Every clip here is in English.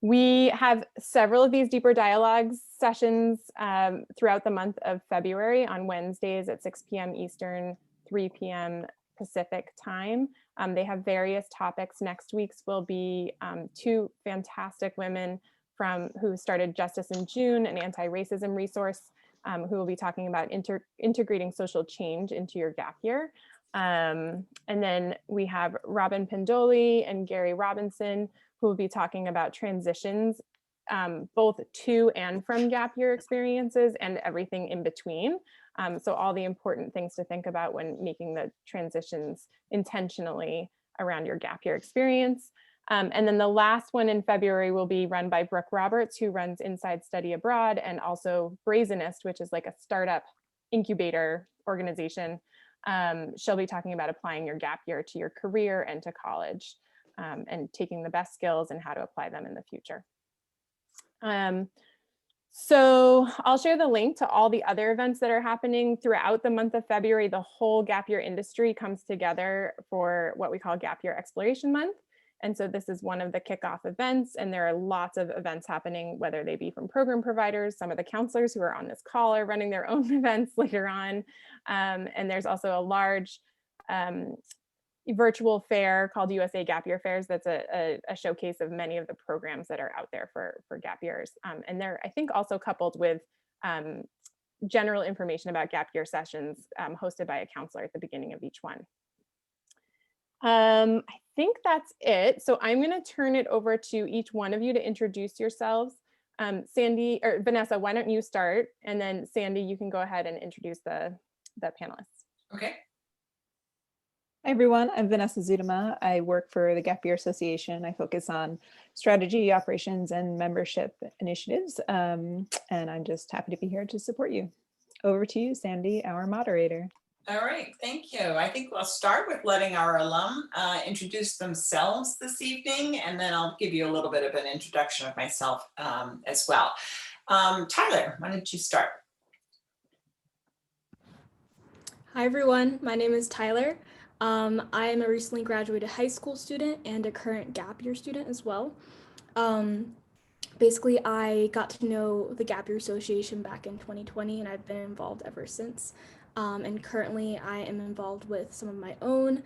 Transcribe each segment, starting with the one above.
We have several of these deeper dialogues sessions throughout the month of February on Wednesdays at 6 p.m. Eastern, 3 p.m. Pacific time. They have various topics. Next week's will be two fantastic women who started Justice in June, an anti-racism resource, who will be talking about integrating social change into your gap year. And then we have Robin Pendoli and Gary Robinson, who will be talking about transitions, both to and from gap year experiences and everything in between. So all the important things to think about when making the transitions intentionally around your gap year experience. And then the last one in February will be run by Brooke Roberts, who runs Inside Study Abroad, and also Brazenest, which is like a startup incubator organization. She'll be talking about applying your gap year to your career and to college, and taking the best skills and how to apply them in the future. So I'll share the link to all the other events that are happening throughout the month of February. The whole gap year industry comes together for what we call Gap Year Exploration Month. And so this is one of the kickoff events, and there are lots of events happening, whether they be from program providers. Some of the counselors who are on this call are running their own events later on. And there's also a large virtual fair called USA Gap Year Fairs. That's a showcase of many of the programs that are out there for gap years. And they're, I think, also coupled with general information about gap year sessions hosted by a counselor at the beginning of each one. I think that's it. So I'm going to turn it over to each one of you to introduce yourselves. Sandy or Vanessa, why don't you start? And then Sandy, you can go ahead and introduce the panelists. Okay. Hi everyone, I'm Vanessa Zuma. I work for the Gap Year Association. I focus on strategy, operations, and membership initiatives. And I'm just happy to be here to support you. Over to you, Sandy, our moderator. All right, thank you. I think we'll start with letting our alum introduce themselves this evening, and then I'll give you a little bit of an introduction of myself as well. Tyler, why don't you start? Hi everyone, my name is Tyler. I am a recently graduated high school student and a current gap year student as well. Basically, I got to know the Gap Year Association back in 2020, and I've been involved ever since. And currently, I am involved with some of my own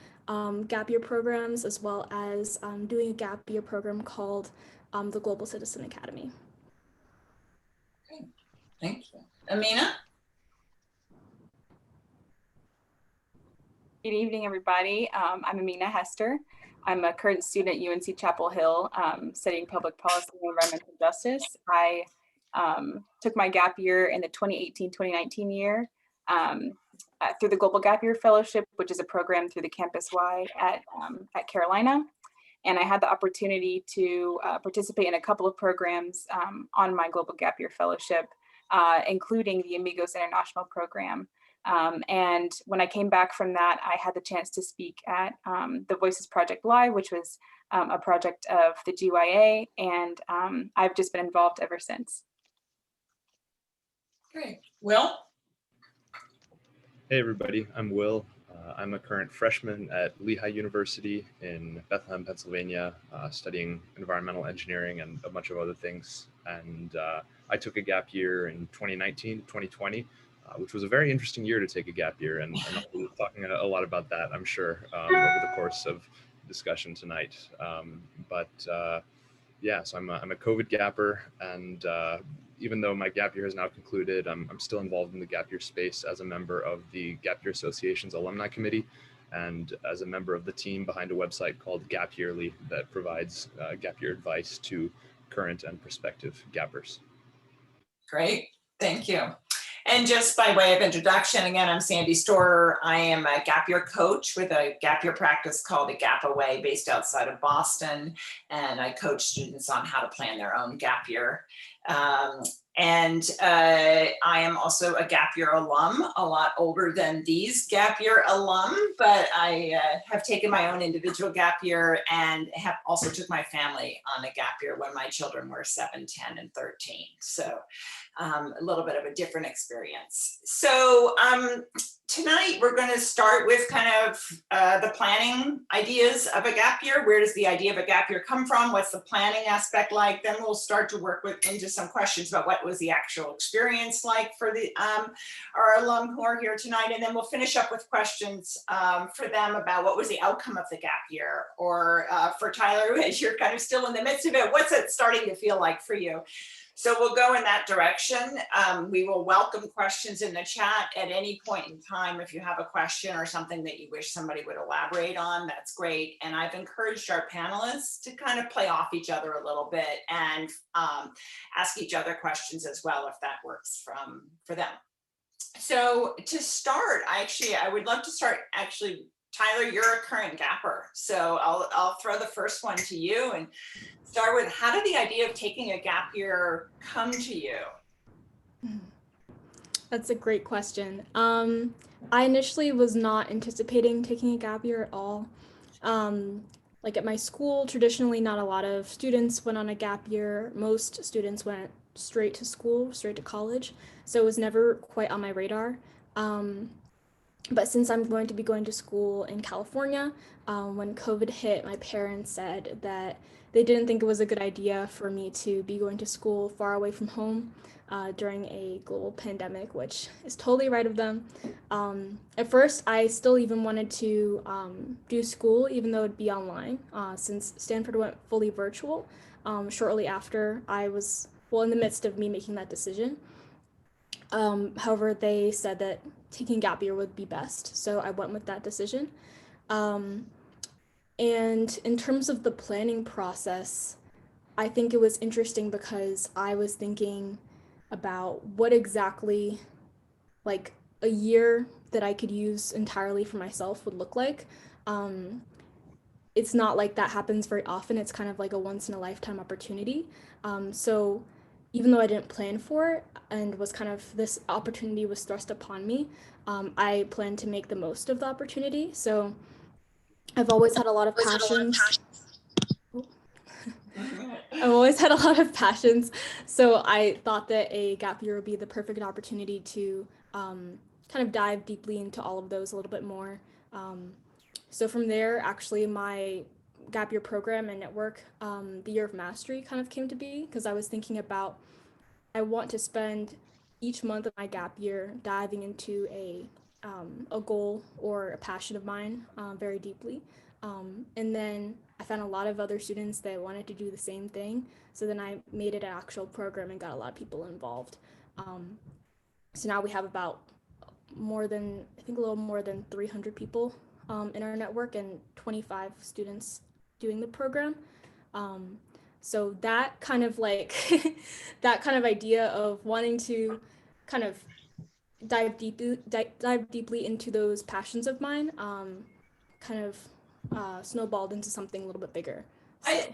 gap year programs, as well as doing a gap year program called the Global Citizen Academy. Okay, thank you. Amina? Good evening, everybody. I'm Amina Hester. I'm a current student at UNC Chapel Hill, studying public policy and environmental justice. I took my gap year in the 2018-2019 year through the Global Gap Year Fellowship, which is a program through the campus-wide at Carolina. And I had the opportunity to participate in a couple of programs on my Global Gap Year Fellowship, including the Amigos International program. And when I came back from that, I had the chance to speak at the Voices Project Live, which was a project of the GYA, and I've just been involved ever since. Great. Will? Hey everybody, I'm Will. I'm a current freshman at Lehigh University in Bethlehem, Pennsylvania, studying environmental engineering and a bunch of other things. And I took a gap year in 2019 to 2020. Which was a very interesting year to take a gap year, and we'll be talking a lot about that, I'm sure, over the course of discussion tonight. Yeah, so I'm a COVID gapper, and even though my gap year has now concluded, I'm still involved in the gap year space as a member of the Gap Year Association's alumni committee, and as a member of the team behind a website called Gap Yearly that provides gap year advice to current and prospective gappers. Great, thank you. And just by way of introduction, again, I'm Sandy Storer. I am a gap year coach with a gap year practice called A Gap Away based outside of Boston. And I coach students on how to plan their own gap year. And I am also a gap year alum, a lot older than these gap year alum, but I have taken my own individual gap year and have also took my family on a gap year when my children were 7, 10, and 13. So a little bit of a different experience. So tonight we're going to start with kind of the planning ideas of a gap year. Where does the idea of a gap year come from? What's the planning aspect like? Then we'll start to work into some questions about what was the actual experience like for the our alum who are here tonight. And then we'll finish up with questions for them about what was the outcome of the gap year, or for Tyler, as you're kind of still in the midst of it, what's it starting to feel like for you? So we'll go in that direction. We will welcome questions in the chat at any point in time. If you have a question or something that you wish somebody would elaborate on, that's great. And I've encouraged our panelists to kind of play off each other a little bit and ask each other questions as well, if that works for them. So to start, I would love to start Tyler, you're a current gapper. So I'll throw the first one to you and start with, how did the idea of taking a gap year come to you? That's a great question. I initially was not anticipating taking a gap year at all. Like at my school, traditionally not a lot of students went on a gap year. Most students went straight to school, straight to college. So it was never quite on my radar. But since I'm going to be going to school in California, when COVID hit, my parents said that they didn't think it was a good idea for me to be going to school far away from home during a global pandemic, which is totally right of them. At first, I still even wanted to do school, even though it'd be online, since Stanford went fully virtual shortly after I was, in the midst of me making that decision. However, they said that taking gap year would be best, so I went with that decision. And in terms of the planning process, I think it was interesting because I was thinking about what exactly like a year that I could use entirely for myself would look like. It's not like that happens very often. It's kind of like a once in a lifetime opportunity. So even though I didn't plan for it and was kind of, this opportunity was thrust upon me, I plan to make the most of the opportunity. So I've always had a lot of passions. I've always had a lot of passions. So I thought that a gap year would be the perfect opportunity to kind of dive deeply into all of those a little bit more. So from there, actually, my gap year program and network, the Year of Mastery, kind of came to be because I was thinking about, I want to spend each month of my gap year diving into a goal or a passion of mine very deeply. And then I found a lot of other students that wanted to do the same thing. So then I made it an actual program and got a lot of people involved. So now we have about a little more than 300 people in our network and 25 students doing the program. So that kind of like, that kind of idea of wanting to kind of dive deeply into those passions of mine, kind of snowballed into something a little bit bigger. So.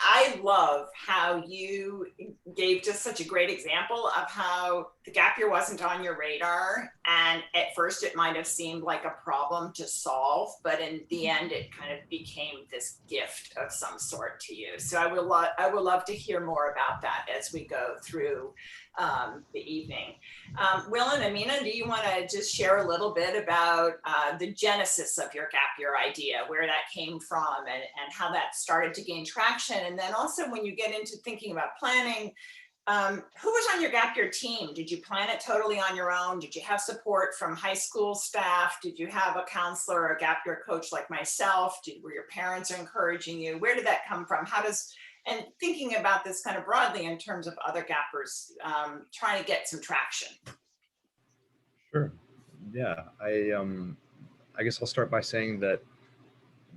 I love how you gave just such a great example of how the gap year wasn't on your radar, and at first it might have seemed like a problem to solve, but in the end it kind of became this gift of some sort to you. So I would love to hear more about that as we go through the evening. Will and Amina, do you want to just share a little bit about the genesis of your gap year idea, where that came from and how that started to gain traction? And then also when you get into thinking about planning, who was on your gap year team? Did you plan it totally on your own? Did you have support from high school staff? Did you have a counselor or a gap year coach like myself? Were your parents encouraging you? Where did that come from? And thinking about this kind of broadly in terms of other gappers trying to get some traction. Sure. Yeah, I guess I'll start by saying that,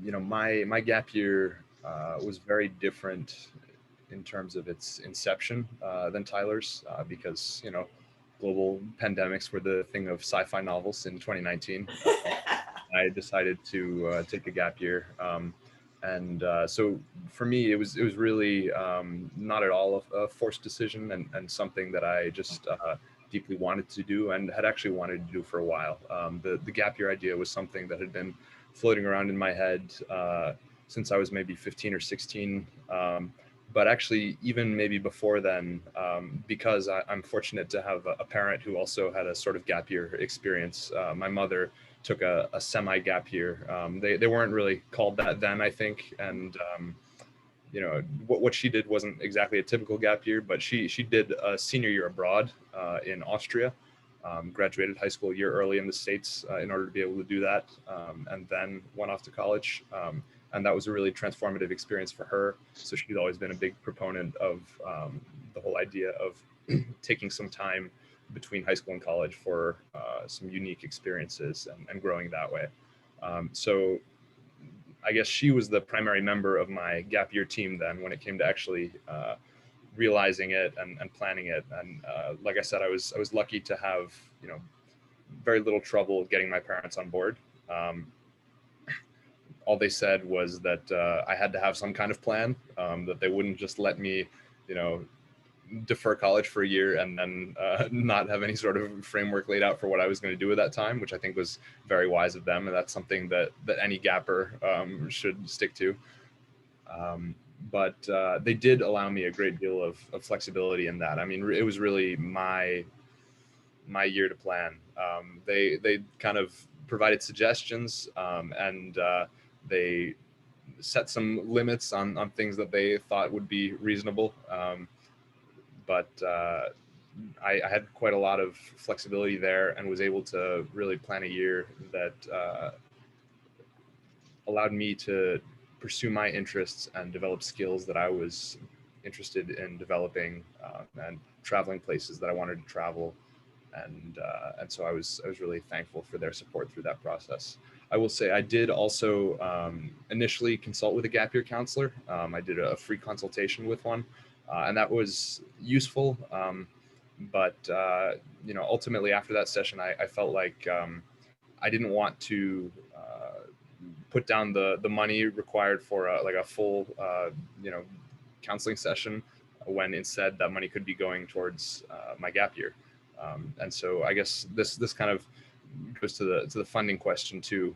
my gap year was very different in terms of its inception than Tyler's because, global pandemics were the thing of sci-fi novels in 2019. I decided to take a gap year. And so for me, it was really not at all a forced decision, and something that I just deeply wanted to do and had actually wanted to do for a while. The gap year idea was something that had been floating around in my head since I was maybe 15 or 16. But actually, even maybe before then, because I'm fortunate to have a parent who also had a sort of gap year experience. My mother took a semi-gap year. They weren't really called that then, I think. And, you know, what she did wasn't exactly a typical gap year, but she did a senior year abroad in Austria, graduated high school a year early in the States in order to be able to do that, and then went off to college. And that was a really transformative experience for her. So she's always been a big proponent of the whole idea of taking some time between high school and college for some unique experiences and growing that way. So I guess she was the primary member of my gap year team then when it came to actually realizing it and planning it. And like I said, I was lucky to have, you know, very little trouble getting my parents on board. All they said was that I had to have some kind of plan, that they wouldn't just let me, you know, defer college for a year and then not have any sort of framework laid out for what I was going to do at that time, which I think was very wise of them. And that's something that any gapper should stick to. But they did allow me a great deal of flexibility in that. I mean, it was really my year to plan. They kind of provided suggestions, and they set some limits on things that they thought would be reasonable. But I had quite a lot of flexibility there and was able to really plan a year that allowed me to pursue my interests and develop skills that I was interested in developing, and traveling places that I wanted to travel. And so I was really thankful for their support through that process. I will say I did also initially consult with a gap year counselor. I did a free consultation with one, and that was useful. But you know, ultimately after that session, I felt like I didn't want to put down the money required for like a full you know, counseling session, when instead that money could be going towards my gap year. And so I guess this kind of goes to the funding question too,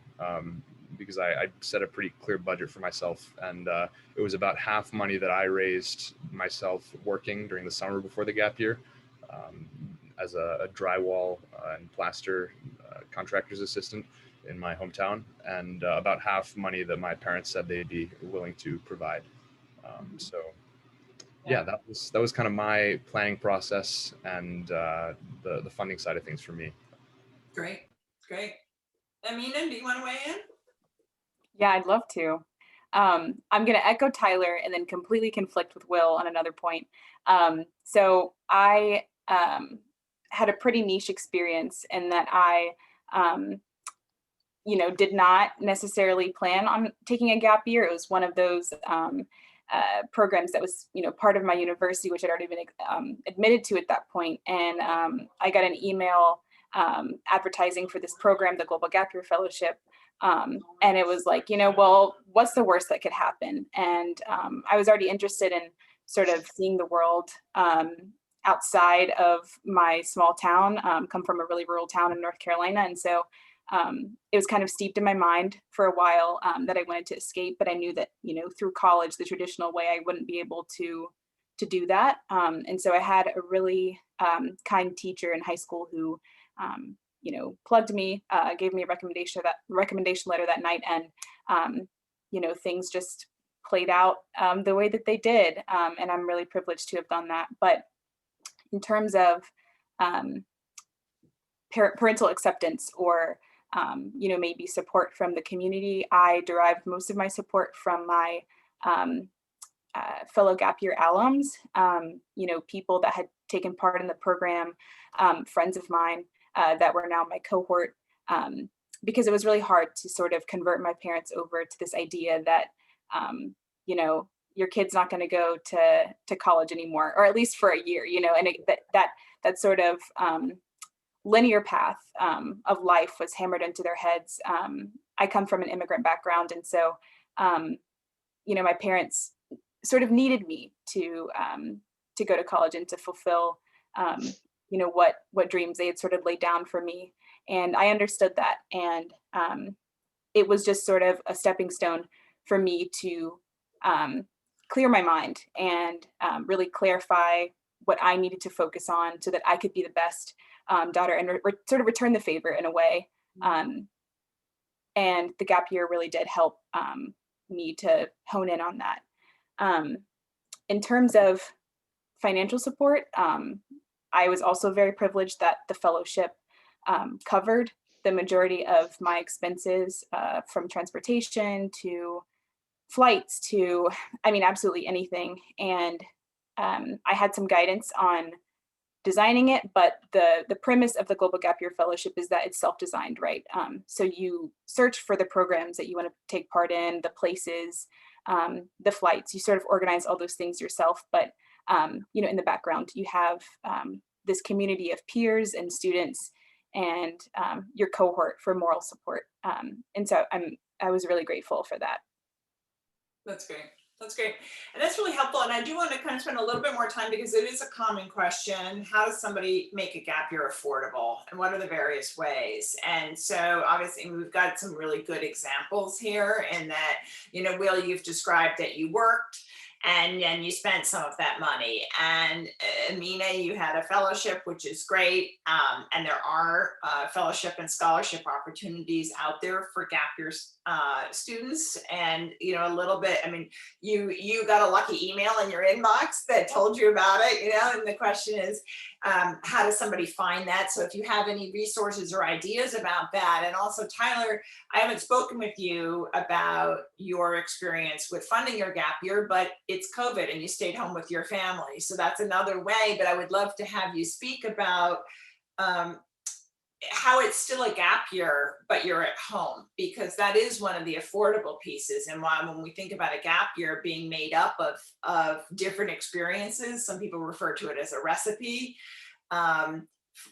because I set a pretty clear budget for myself, and it was about half money that I raised myself working during the summer before the gap year, as a drywall and plaster contractor's assistant in my hometown, and about half money that my parents said they'd be willing to provide. So yeah, that was kind of my planning process and the funding side of things for me. Great. Amina, do you want to weigh in? Yeah, I'd love to. I'm going to echo Tyler and then completely conflict with Will on another point. So I had a pretty niche experience in that I, you know, did not necessarily plan on taking a gap year. It was one of those programs that was, you know, part of my university, which I'd already been admitted to at that point. And I got an email advertising for this program, the Global Gap Year Fellowship. And it was like, you know, well, what's the worst that could happen? And I was already interested in sort of seeing the world outside of my small town, come from a really rural town in North Carolina. And so it was kind of steeped in my mind for a while that I wanted to escape, but I knew that, you know, through college, the traditional way, I wouldn't be able to do that. And so I had a really kind teacher in high school who, you know, plugged me, gave me a recommendation letter that night. And, you know, things just played out the way that they did. And I'm really privileged to have done that. But in terms of parental acceptance or, you know, maybe support from the community, I derived most of my support from my fellow gap year alums, you know, people that had taken part in the program, friends of mine that were now my cohort, because it was really hard to sort of convert my parents over to this idea that, you know, your kid's not going to go to college anymore, or at least for a year, you know, and that sort of linear path of life was hammered into their heads. I come from an immigrant background, and so my parents sort of needed me to go to college and to fulfill, what dreams they had sort of laid down for me. And I understood that. And it was just sort of a stepping stone for me to clear my mind and really clarify what I needed to focus on so that I could be the best daughter and sort of return the favor in a way. And the gap year really did help me to hone in on that. In terms of financial support, I was also very privileged that the fellowship covered the majority of my expenses, from transportation to flights to, absolutely anything. And I had some guidance on designing it, but the premise of the Global Gap Year Fellowship is that it's self-designed, right? So you search for the programs that you want to take part in, the places, the flights, you sort of organize all those things yourself. But, in the background, you have this community of peers and students and your cohort for moral support. And so I was really grateful for that. That's great. That's great. And that's really helpful. And I do want to kind of spend a little bit more time because it is a common question. How does somebody make a gap year affordable? And what are the various ways? And so obviously we've got some really good examples here in that, Will, you've described that you worked and then you spent some of that money. And Amina, you had a fellowship, which is great. And there are fellowship and scholarship opportunities out there for gap year students. And, a little bit, you got a lucky email in your inbox that told you about it, and the question is, how does somebody find that? So if you have any resources or ideas about that, and also Tyler, I haven't spoken with you about your experience with funding your gap year, but it's COVID and you stayed home with your family. So that's another way, but I would love to have you speak about how it's still a gap year, but you're at home, because that is one of the affordable pieces. And why, when we think about a gap year being made up of different experiences, some people refer to it as a recipe.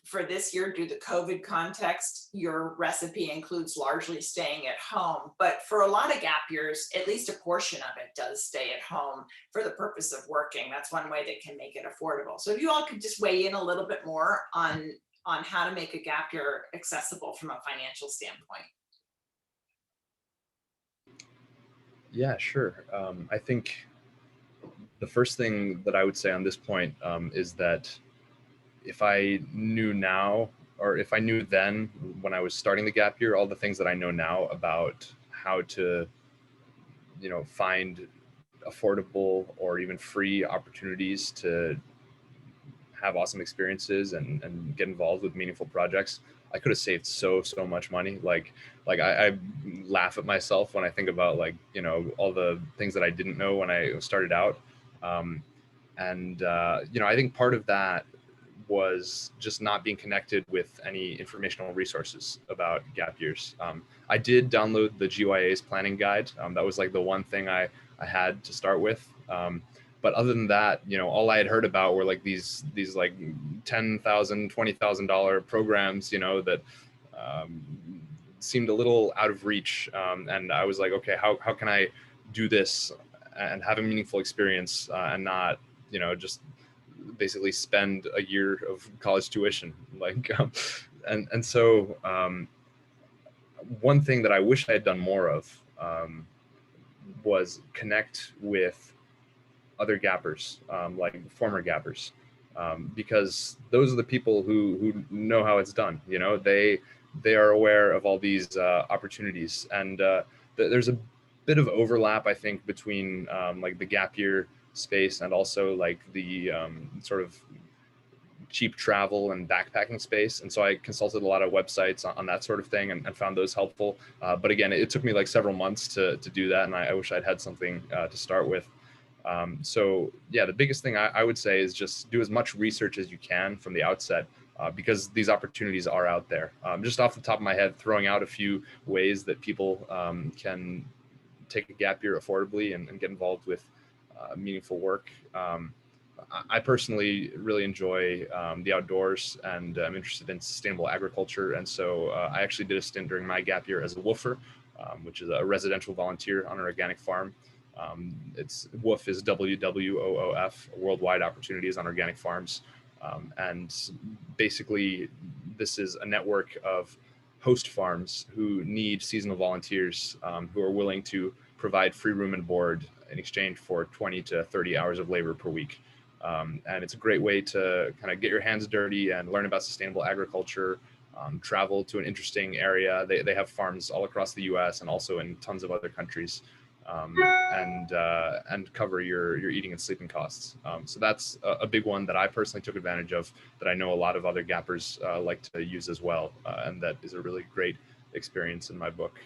For this year, due to the COVID context, your recipe includes largely staying at home. But for a lot of gap years, at least a portion of it does stay at home for the purpose of working. That's one way that can make it affordable. So if you all could just weigh in a little bit more on how to make a gap year accessible from a financial standpoint. Yeah, sure. I think the first thing that I would say on this point is that if I knew now, or if I knew then when I was starting the gap year, all the things that I know now about how to, find affordable or even free opportunities to have awesome experiences and get involved with meaningful projects, I could have saved so much money. Like I laugh at myself when I think about all the things that I didn't know when I started out. I think part of that was just not being connected with any informational resources about gap years. I did download the GYA's planning guide. That was like the one thing I had to start with. But other than that, all I had heard about were like these like $10,000, $20,000 programs, that seemed a little out of reach. And I was like, okay, how can I do this and have a meaningful experience and not, just basically spend a year of college tuition. So one thing that I wish I had done more of was connect with other gappers, like former gappers, because those are the people who know how it's done. They are aware of all these opportunities, and there's a bit of overlap, I think, between like the gap year space and also like the sort of cheap travel and backpacking space. And so I consulted a lot of websites on that sort of thing and found those helpful. But again, it took me like several months to do that. And I wish I'd had something to start with. So yeah, the biggest thing I would say is just do as much research as you can from the outset, because these opportunities are out there. Just off the top of my head, throwing out a few ways that people can take a gap year affordably and get involved with meaningful work. I personally really enjoy the outdoors, and I'm interested in sustainable agriculture. And so I actually did a stint during my gap year as a woofer, which is a residential volunteer on an organic farm. It's WOOF is WWOOF, Worldwide Opportunities on Organic Farms. And basically, this is a network of host farms who need seasonal volunteers who are willing to provide free room and board in exchange for 20 to 30 hours of labor per week. And it's a great way to kind of get your hands dirty and learn about sustainable agriculture, travel to an interesting area. They have farms all across the US and also in tons of other countries, and cover your eating and sleeping costs. So that's a big one that I personally took advantage of, that I know a lot of other gappers like to use as well. And that is a really great experience in my book.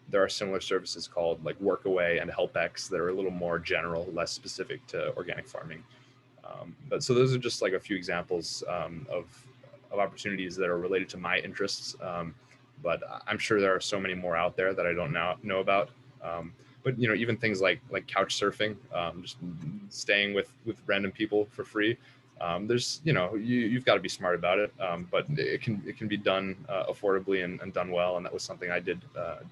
There are similar services called like Workaway and HelpX that are a little more general, less specific to organic farming. But so those are just like a few examples of opportunities that are related to my interests. But I'm sure there are so many more out there that I don't know about. But you know, even things like couch surfing, just staying with random people for free. There's, you know, you've got to be smart about it, but it can be done affordably and done well, and that was something I did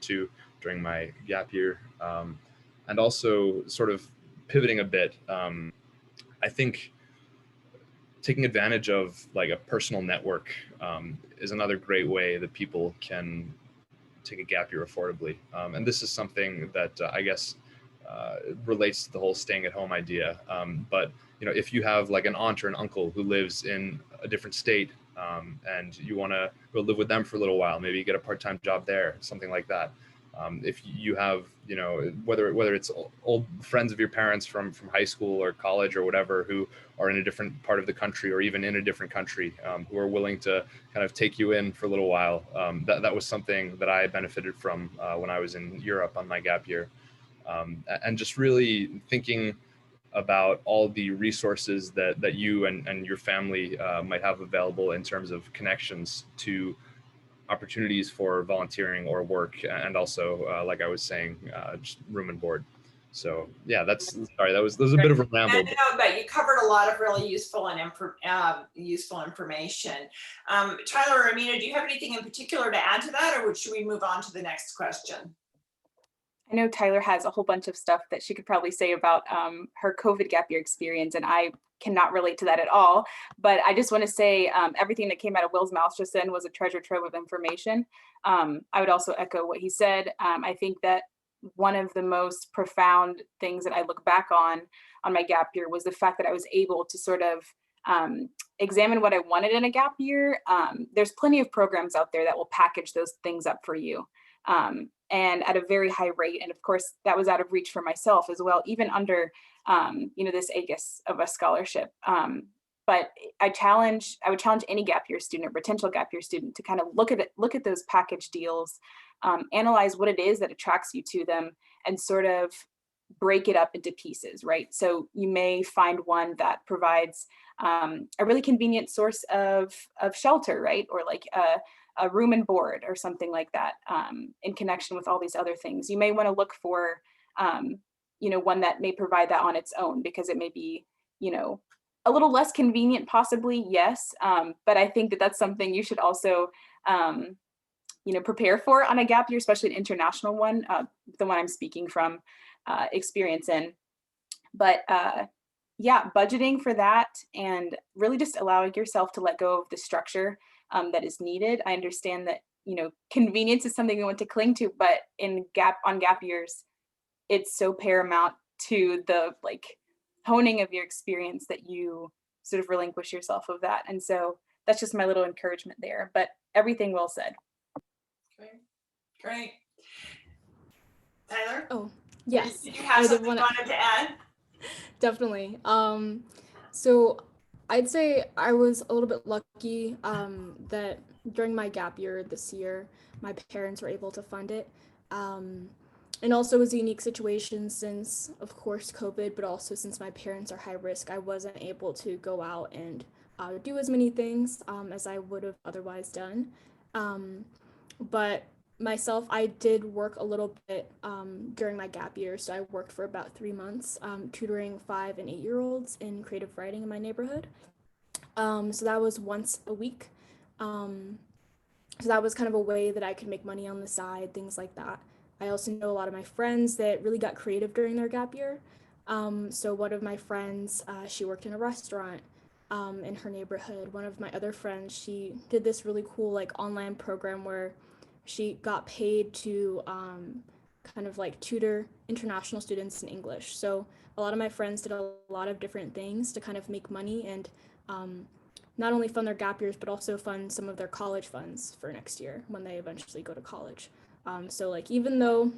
too during my gap year. And also sort of pivoting a bit, I think taking advantage of like a personal network is another great way that people can take a gap year affordably. And this is something that I guess relates to the whole staying at home idea. But you know, if you have like an aunt or an uncle who lives in a different state and you want to go live with them for a little while, maybe you get a part-time job there, something like that. If you have, you know, whether it's old friends of your parents from high school or college or whatever, who are in a different part of the country or even in a different country, who are willing to kind of take you in for a little while. That was something that I benefited from when I was in Europe on my gap year. And just really thinking about all the resources that you and your family might have available in terms of connections to opportunities for volunteering or work, and also like I was saying, just room and board. So yeah, sorry, that was a bit of a ramble. No, but you covered a lot of really useful and useful information. Tyler or Amina, do you have anything in particular to add to that, or should we move on to the next question? I know Tyler has a whole bunch of stuff that she could probably say about her COVID gap year experience, and I cannot relate to that at all. But I just want to say everything that came out of Will's mouth just then was a treasure trove of information. I would also echo what he said. I think that one of the most profound things that I look back on my gap year was the fact that I was able to sort of examine what I wanted in a gap year. There's plenty of programs out there that will package those things up for you. And at a very high rate. And of course, that was out of reach for myself as well, even under, you know, this AGUS of a scholarship. But I would challenge any gap year student or potential gap year student to kind of look at those package deals, analyze what it is that attracts you to them, and sort of break it up into pieces, right? So you may find one that provides a really convenient source of shelter, right? Or like a room and board or something like that, in connection with all these other things. You may want to look for, you know, one that may provide that on its own, because it may be, you know, a little less convenient possibly, yes. But I think that that's something you should also, you know, prepare for on a gap year, especially an international one, the one I'm speaking from experience in. But yeah, budgeting for that and really just allowing yourself to let go of the structure that is needed. I understand that, you know, convenience is something we want to cling to, but on gap years, it's so paramount to the like honing of your experience that you sort of relinquish yourself of that. And so that's just my little encouragement there, but everything well said. Great. Tyler? Oh, yes. Did you have something you wanted to add? Definitely. So I'd say I was a little bit lucky that during my gap year this year, my parents were able to fund it. And also it was a unique situation since, of course, COVID, but also since my parents are high risk, I wasn't able to go out and do as many things as I would have otherwise done. But myself, I did work a little bit during my gap year. So I worked for about 3 months tutoring 5 and 8-year-olds in creative writing in my neighborhood. So that was once a week. So that was kind of a way that I could make money on the side, things like that. I also know a lot of my friends that really got creative during their gap year. So one of my friends, she worked in a restaurant in her neighborhood. One of my other friends, she did this really cool like online program where she got paid to kind of like tutor international students in English. So a lot of my friends did a lot of different things to kind of make money and not only fund their gap years, but also fund some of their college funds for next year when they eventually go to college. So like even though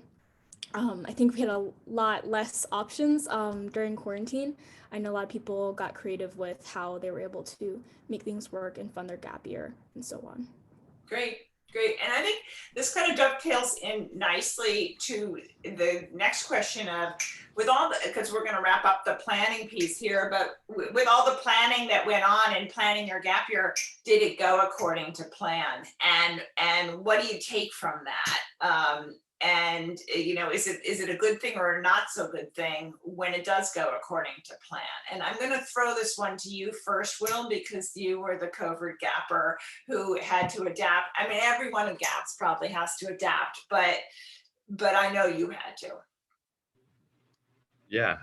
I think we had a lot less options during quarantine, I know a lot of people got creative with how they were able to make things work and fund their gap year and so on. Great, great. And I think this kind of dovetails in nicely to the next question of, with all the, because we're going to wrap up the planning piece here, but with all the planning that went on in planning your gap year, did it go according to plan? And what do you take from that? And is it a good thing or a not so good thing when it does go according to plan? And I'm going to throw this one to you first, Will, because you were the COVID gapper who had to adapt. I mean, everyone who gaps probably has to adapt, but I know you had to. Yeah,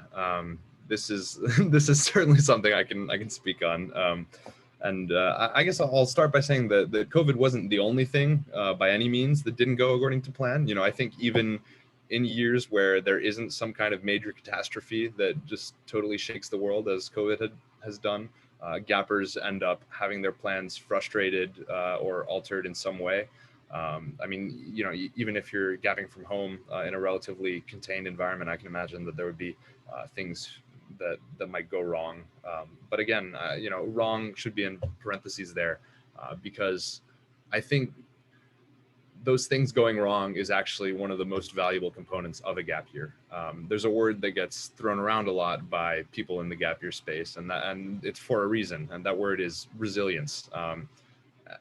this is this is certainly something I can speak on. I guess I'll start by saying that COVID wasn't the only thing by any means that didn't go according to plan. I think even in years where there isn't some kind of major catastrophe that just totally shakes the world as COVID has done, gappers end up having their plans frustrated or altered in some way. I mean, even if you're gapping from home in a relatively contained environment, I can imagine that there would be things that might go wrong. But again, wrong should be in parentheses there because I think those things going wrong is actually one of the most valuable components of a gap year. There's a word that gets thrown around a lot by people in the gap year space, and it's for a reason, and that word is resilience.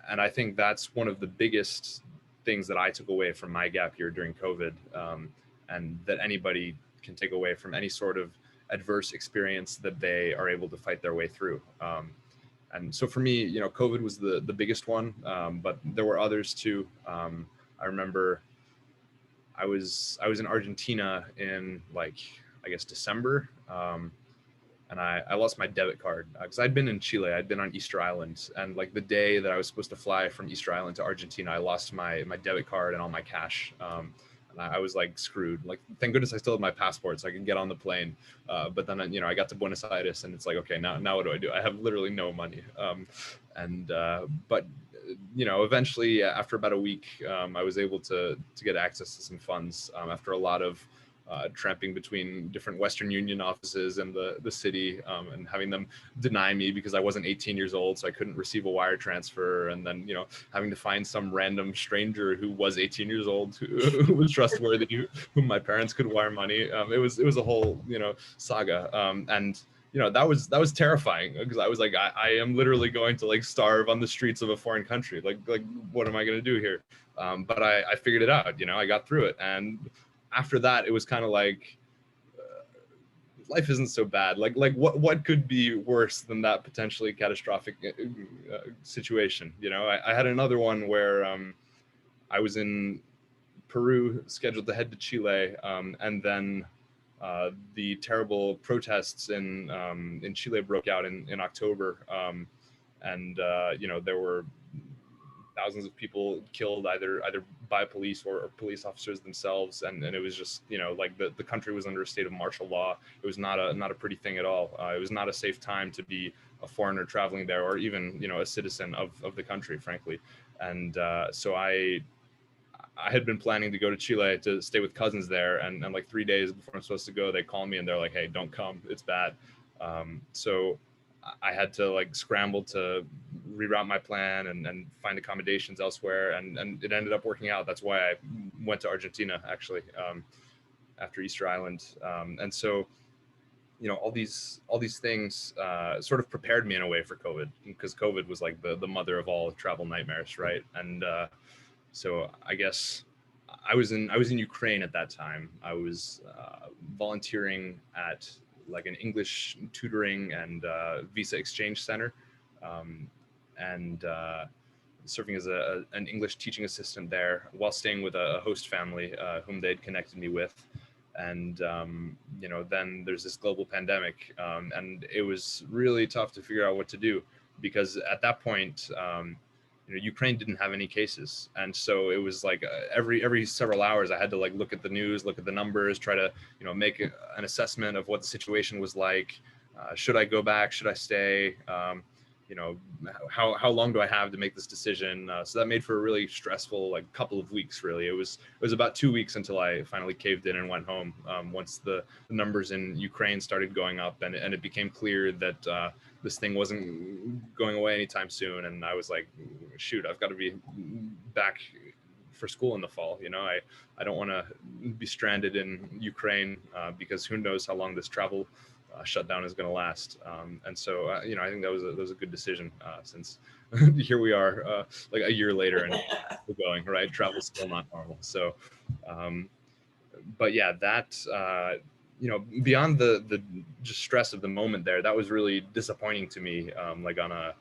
And I think that's one of the biggest things that I took away from my gap year during COVID, and that anybody can take away from any sort of adverse experience that they are able to fight their way through. And so for me, COVID was the biggest one, but there were others too. I remember I was in Argentina in I guess December, and I lost my debit card because I'd been in Chile. I'd been on Easter Island, and the day that I was supposed to fly from Easter Island to Argentina, I lost my debit card and all my cash. And I was screwed. Thank goodness I still had my passport so I could get on the plane. But then I got to Buenos Aires, and it's okay, now what do I do? I have literally no money. But eventually after about a week, I was able to get access to some funds after a lot of tramping between different Western Union offices in the city, and having them deny me because I wasn't 18 years old, so I couldn't receive a wire transfer. And then, having to find some random stranger who was 18 years old, who was trustworthy, whom my parents could wire money. It was a whole, saga. And that was terrifying because I was I am literally going to starve on the streets of a foreign country. What am I going to do here? But I figured it out. I got through it. And after that, it was kind of life isn't so bad. What could be worse than that potentially catastrophic situation? I had another one where I was in Peru, scheduled to head to Chile, and then the terrible protests in Chile broke out in October, and there were thousands of people killed either by police or police officers themselves, and it was just the country was under a state of martial law. It was not a pretty thing at all. It was not a safe time to be a foreigner traveling there, or even a citizen of the country, frankly. And so I had been planning to go to Chile to stay with cousins there, and 3 days before I'm supposed to go, they call me and they're like, "Hey, don't come, it's bad." So I had to scramble to reroute my plan and find accommodations elsewhere, and it ended up working out. That's why I went to Argentina actually, after Easter Island. And so all these things sort of prepared me in a way for COVID, because COVID was the mother of all travel nightmares, right? And so I guess I was in Ukraine at that time. I was volunteering at an English tutoring and visa exchange center, and serving as an English teaching assistant there while staying with a host family whom they'd connected me with. And, you know, then there's this global pandemic, and it was really tough to figure out what to do, because at that point, you know, Ukraine didn't have any cases. And so it was like every several hours, I had to like look at the news, look at the numbers, try to, you know, make an assessment of what the situation was like. Should I go back? Should I stay? You know, how long do I have to make this decision? So that made for a really stressful like couple of weeks. Really, it was about 2 weeks until I finally caved in and went home. Once the numbers in Ukraine started going up, and it became clear that this thing wasn't going away anytime soon, and I was like, shoot, I've got to be back for school in the fall. You know, I don't want to be stranded in Ukraine because who knows how long this travel shutdown is going to last. And so, you know, I think that was a good decision since here we are like a year later and still going, right? Travel's still not normal. So, but yeah, that, you know, beyond the just stress of the moment there, that was really disappointing to me, like on a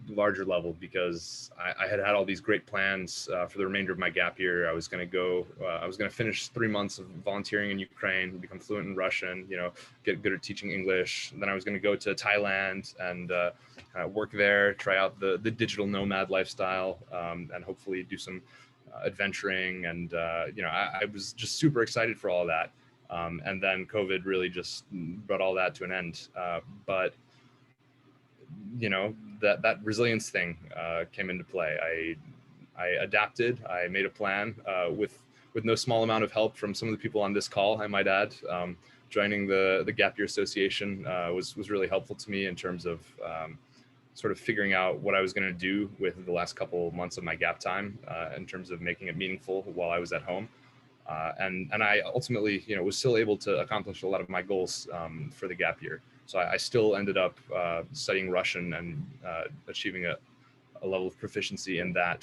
larger level, because I had all these great plans for the remainder of my gap year. I was going to finish 3 months of volunteering in Ukraine, become fluent in Russian, you know, get good at teaching English. Then I was going to go to Thailand and work there, try out the digital nomad lifestyle, and hopefully do some adventuring. And, you know, I was just super excited for all that. And then COVID really just brought all that to an end. But you know, that resilience thing came into play. I adapted. I made a plan with no small amount of help from some of the people on this call, I might add. Joining the Gap Year Association was really helpful to me in terms of sort of figuring out what I was going to do with the last couple months of my gap time in terms of making it meaningful while I was at home. And I ultimately, you know, was still able to accomplish a lot of my goals for the gap year. So I still ended up studying Russian and achieving a level of proficiency in that,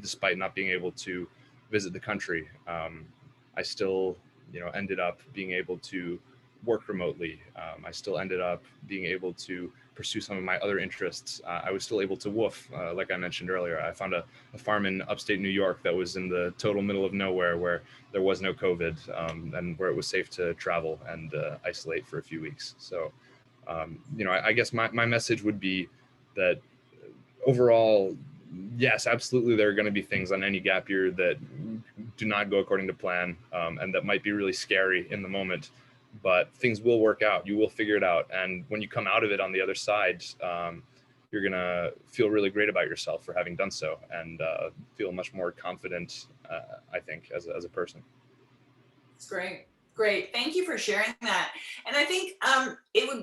despite not being able to visit the country. I still, you know, ended up being able to work remotely. I still ended up being able to pursue some of my other interests. I was still able to woof, like I mentioned earlier. I found a farm in upstate New York that was in the total middle of nowhere, where there was no COVID, and where it was safe to travel and isolate for a few weeks. So, you know, I guess my message would be that overall, yes, absolutely, there are going to be things on any gap year that do not go according to plan, and that might be really scary in the moment. But things will work out. You will figure it out. And when you come out of it on the other side, you're going to feel really great about yourself for having done so, and feel much more confident, I think, as a person. That's great. Great. Thank you for sharing that. And I think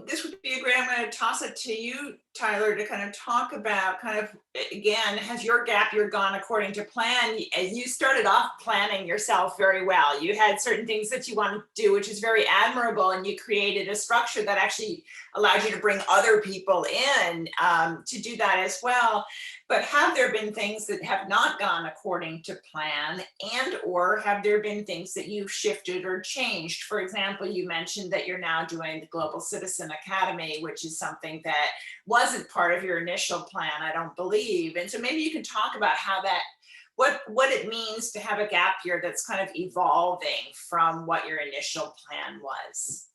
this would be a great, I'm going to toss it to you, Tyler, to kind of talk about kind of, again, has your gap year gone according to plan? As you started off planning yourself very well. You had certain things that you wanted to do, which is very admirable. And you created a structure that actually allowed you to bring other people in to do that as well. But have there been things that have not gone according to plan, and or have there been things that you've shifted or changed? For example, you mentioned that you're now doing the Global Citizen Academy, which is something that wasn't part of your initial plan, I don't believe. And so maybe you can talk about how that, what it means to have a gap year that's kind of evolving from what your initial plan was.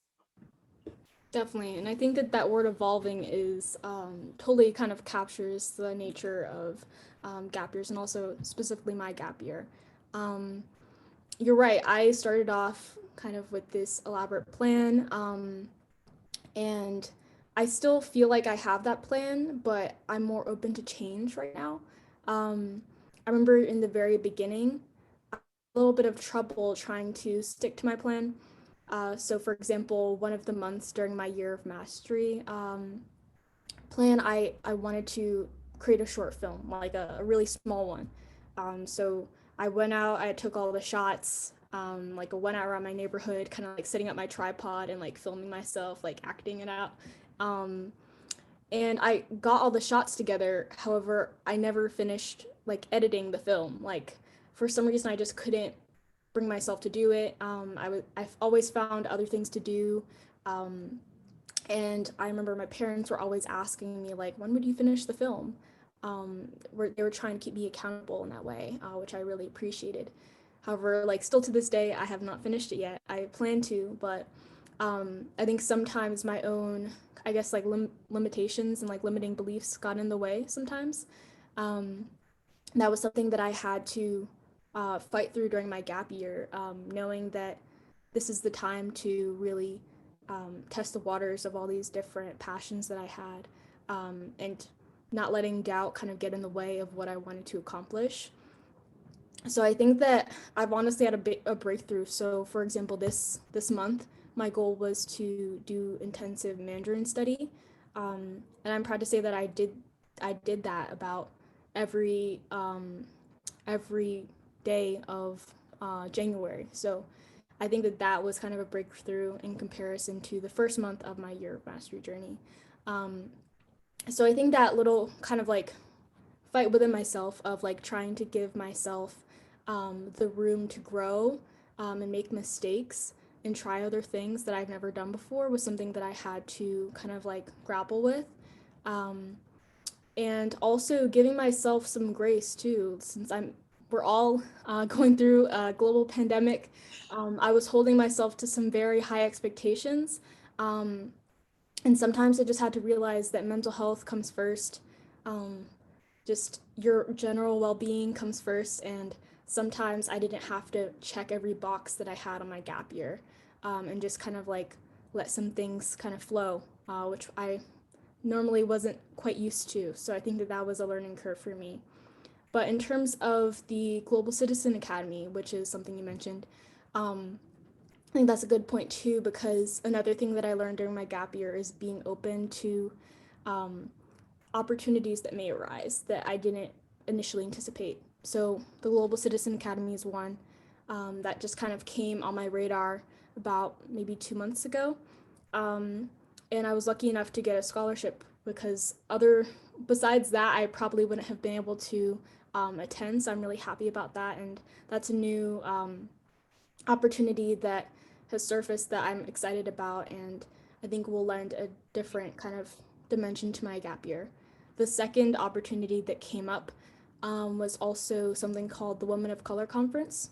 Definitely, and I think that word evolving is totally kind of captures the nature of gap years, and also specifically my gap year. You're right, I started off kind of with this elaborate plan, and I still feel like I have that plan, but I'm more open to change right now. I remember in the very beginning, I had a little bit of trouble trying to stick to my plan. So for example, one of the months during my year of mastery plan, I wanted to create a short film, like a really small one. So I went out, I took all the shots, like I went out around my neighborhood, kind of like setting up my tripod and like filming myself, like acting it out. And I got all the shots together. However, I never finished like editing the film. Like for some reason, I just couldn't bring myself to do it. I've always found other things to do. And I remember my parents were always asking me like, when would you finish the film? they were trying to keep me accountable in that way, which I really appreciated. However, like still to this day, I have not finished it yet. I plan to, but I think sometimes my own, I guess, like limitations and like limiting beliefs got in the way sometimes. That was something that I had to fight through during my gap year, knowing that this is the time to really test the waters of all these different passions that I had, and not letting doubt kind of get in the way of what I wanted to accomplish. So I think that I've honestly had a breakthrough. So for example, this month, my goal was to do intensive Mandarin study. And I'm proud to say that I did that about every day of January. So I think that that was kind of a breakthrough in comparison to the first month of my year of mastery journey. So I think that little kind of like fight within myself of like trying to give myself the room to grow and make mistakes and try other things that I've never done before was something that I had to kind of like grapple with. And also giving myself some grace too, since we're all going through a global pandemic. I was holding myself to some very high expectations. And sometimes I just had to realize that mental health comes first. Just your general well-being comes first, and sometimes I didn't have to check every box that I had on my gap year, and just kind of like let some things kind of flow, which I normally wasn't quite used to. So I think that that was a learning curve for me. But in terms of the Global Citizen Academy, which is something you mentioned, I think that's a good point too, because another thing that I learned during my gap year is being open to opportunities that may arise that I didn't initially anticipate. So the Global Citizen Academy is one that just kind of came on my radar about maybe 2 months ago. And I was lucky enough to get a scholarship because besides that, I probably wouldn't have been able to attend. So I'm really happy about that. And that's a new opportunity that has surfaced that I'm excited about, and I think will lend a different kind of dimension to my gap year. The second opportunity that came up was also something called the Women of Color Conference.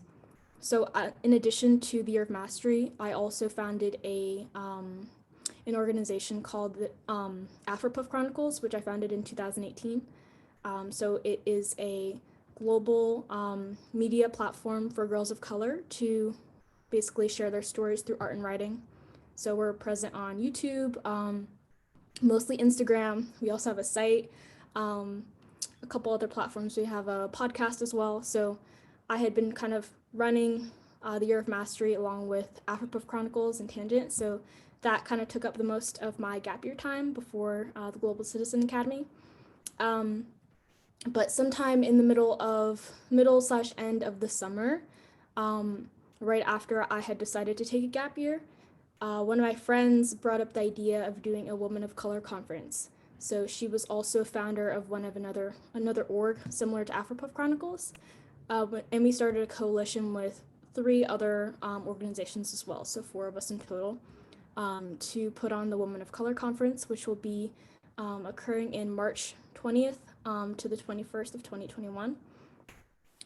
So in addition to the Year of Mastery, I also founded an organization called the Afropuff Chronicles, which I founded in 2018. So it is a global media platform for girls of color to basically share their stories through art and writing. So we're present on YouTube, mostly Instagram. We also have a site, a couple other platforms. We have a podcast as well. So I had been kind of running the Year of Mastery along with Afropuff Chronicles and Tangent. So that kind of took up the most of my gap year time before the Global Citizen Academy. But sometime in the middle/end of the summer, right after I had decided to take a gap year, one of my friends brought up the idea of doing a Women of Color conference. So she was also founder of another org similar to Afropuff Chronicles, and we started a coalition with 3 other organizations as well, so 4 of us in total, to put on the Women of Color conference, which will be occurring in March 20th to the 21st of 2021.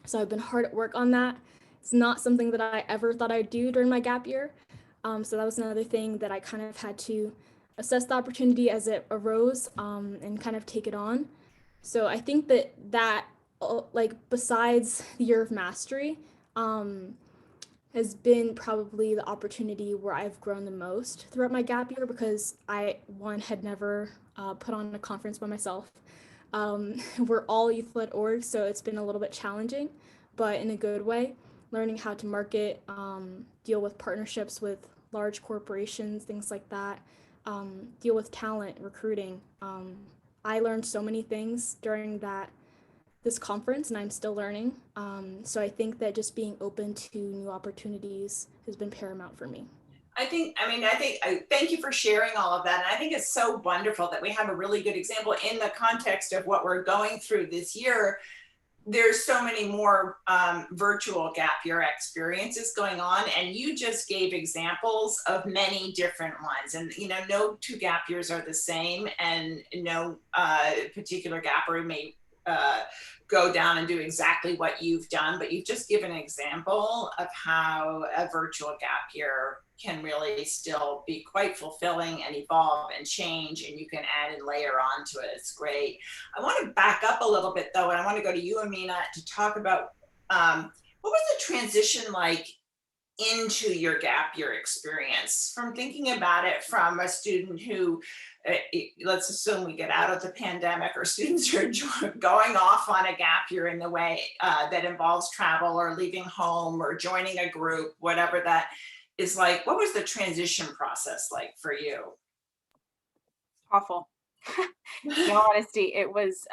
So I've been hard at work on that. It's not something that I ever thought I'd do during my gap year. So that was another thing that I kind of had to assess the opportunity as it arose and kind of take it on. So I think that like besides the Year of Mastery has been probably the opportunity where I've grown the most throughout my gap year, because I had never put on a conference by myself. We're all youth-led orgs, so it's been a little bit challenging, but in a good way, learning how to market, deal with partnerships with large corporations, things like that, deal with talent, recruiting. I learned so many things during this conference, and I'm still learning. So I think that just being open to new opportunities has been paramount for me. Thank you for sharing all of that. And I think it's so wonderful that we have a really good example in the context of what we're going through this year. There's so many more virtual gap year experiences going on, and you just gave examples of many different ones. And no 2 gap years are the same, and no particular gapper may go down and do exactly what you've done, but you've just given an example of how a virtual gap year can really still be quite fulfilling and evolve and change, and you can add and layer onto it. It's great. I want to back up a little bit though, and I want to go to you, Amina, to talk about what was the transition like into your gap year experience, from thinking about it from a student who, let's assume we get out of the pandemic, or students are going off on a gap year in the way that involves travel or leaving home or joining a group, whatever that is like. What was the transition process like for you? Awful. In all honesty, it was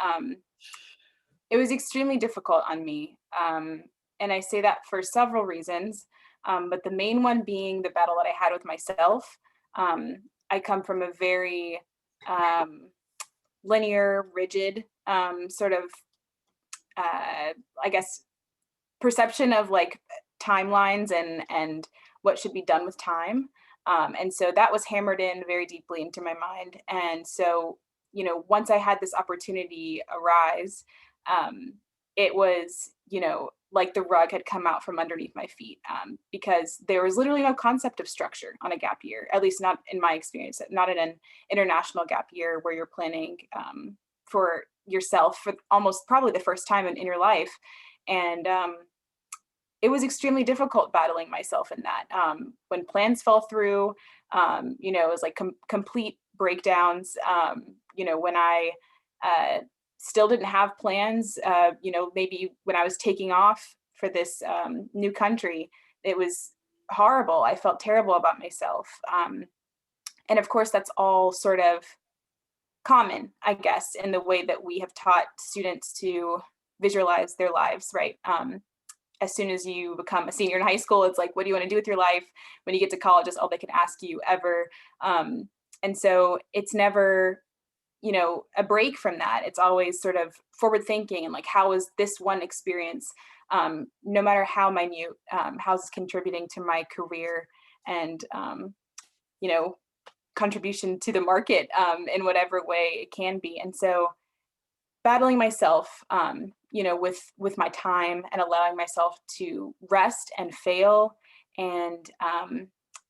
extremely difficult on me. And I say that for several reasons. But the main one being the battle that I had with myself. I come from a very linear, rigid sort of, I guess, perception of like timelines and what should be done with time. And so that was hammered in very deeply into my mind. And so, you know, once I had this opportunity arise, it was, you know, like the rug had come out from underneath my feet, because there was literally no concept of structure on a gap year, at least not in my experience, not in an international gap year where you're planning for yourself for almost probably the first time in your life. And it was extremely difficult battling myself in that. When plans fell through, you know, it was like complete breakdowns. You know, when I still didn't have plans, you know, maybe when I was taking off for this new country, it was horrible. I felt terrible about myself. And of course, that's all sort of common, I guess, in the way that we have taught students to visualize their lives, right? As soon as you become a senior in high school, it's like, what do you want to do with your life? When you get to college, it's all they can ask you ever. And so it's never, you know, a break from that. It's always sort of forward thinking and like, how is this one experience, no matter how minute, how's this contributing to my career and, you know, contribution to the market in whatever way it can be. And so battling myself, you know, with my time and allowing myself to rest and fail and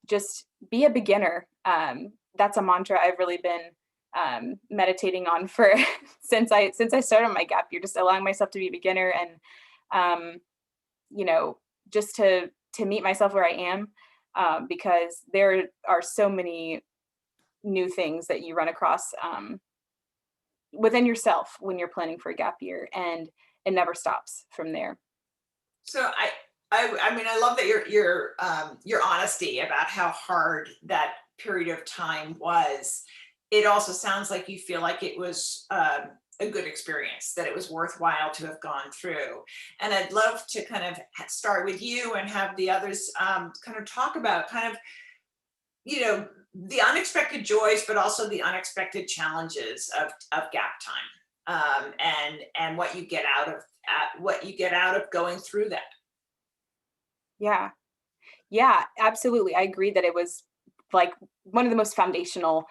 just be a beginner. That's a mantra I've really been meditating on for since I started my gap year, just allowing myself to be a beginner and you know, just to meet myself where I am, because there are so many new things that you run across within yourself when you're planning for a gap year, and it never stops from there. So I mean, I love that your honesty about how hard that period of time was. It also sounds like you feel like it was a good experience, that it was worthwhile to have gone through. And I'd love to kind of start with you and have the others kind of talk about kind of, you know, the unexpected joys, but also the unexpected challenges of gap time, and what you get out of going through that. Yeah, absolutely. I agree that it was like one of the most foundational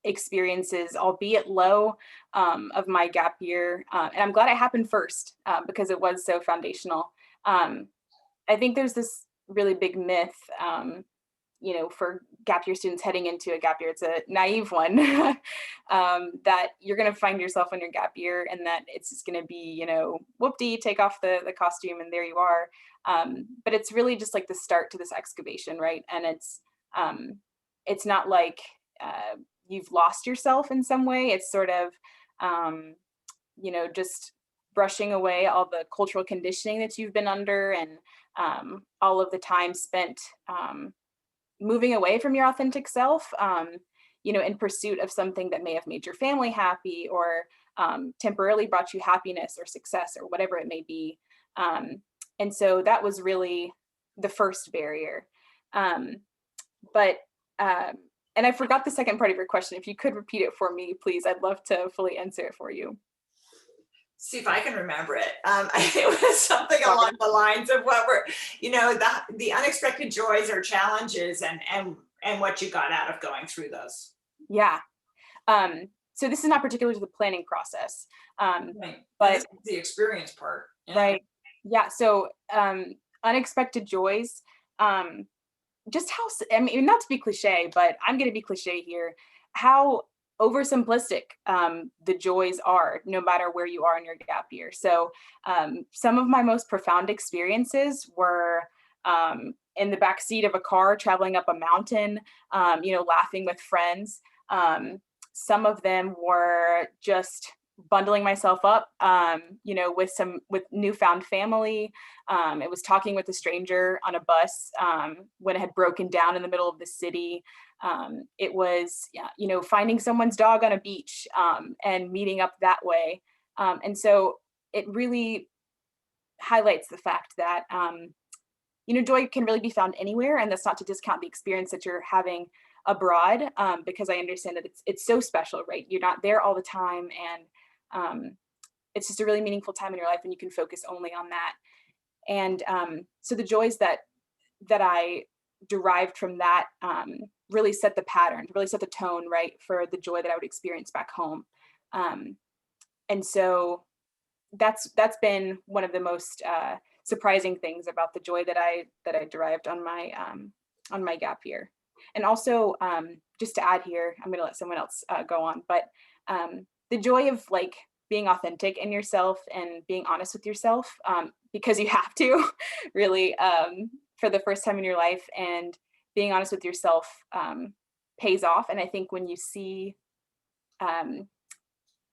experiences, albeit low, of my gap year. And I'm glad it happened first because it was so foundational. I think there's this really big myth, you know, for gap year students heading into a gap year. It's a naive one, that you're going to find yourself on your gap year and that it's just going to be, you know, whoop-dee, take off the costume and there you are. But it's really just like the start to this excavation, right? And it's not like you've lost yourself in some way. It's sort of, you know, just brushing away all the cultural conditioning that you've been under and all of the time spent moving away from your authentic self, you know, in pursuit of something that may have made your family happy or temporarily brought you happiness or success or whatever it may be. And so that was really the first barrier. But and I forgot the second part of your question. If you could repeat it for me, please, I'd love to fully answer it for you. See if I can remember it. It was something along the lines of what were, you know, the unexpected joys or challenges and what you got out of going through those. Yeah. so this is not particular to the planning process, Right. but This is the experience part. Yeah. right, yeah. So unexpected joys, just how, I mean, not to be cliche, but I'm going to be cliche here, how oversimplistic the joys are, no matter where you are in your gap year. So some of my most profound experiences were in the back seat of a car traveling up a mountain, laughing with friends. Some of them were just bundling myself up, with newfound family. It was talking with a stranger on a bus when it had broken down in the middle of the city. It was, finding someone's dog on a beach and meeting up that way. And so it really highlights the fact that, joy can really be found anywhere. And that's not to discount the experience that you're having abroad, because I understand that it's so special, right? You're not there all the time. And it's just a really meaningful time in your life, and you can focus only on that. And so the joys that I derived from that really set the pattern, really set the tone, right, for the joy that I would experience back home. And so that's been one of the most surprising things about the joy that I derived on my gap year. And also, just to add here, I'm going to let someone else go on, but the joy of like being authentic in yourself and being honest with yourself, because you have to really, for the first time in your life, and being honest with yourself pays off. And I think when you see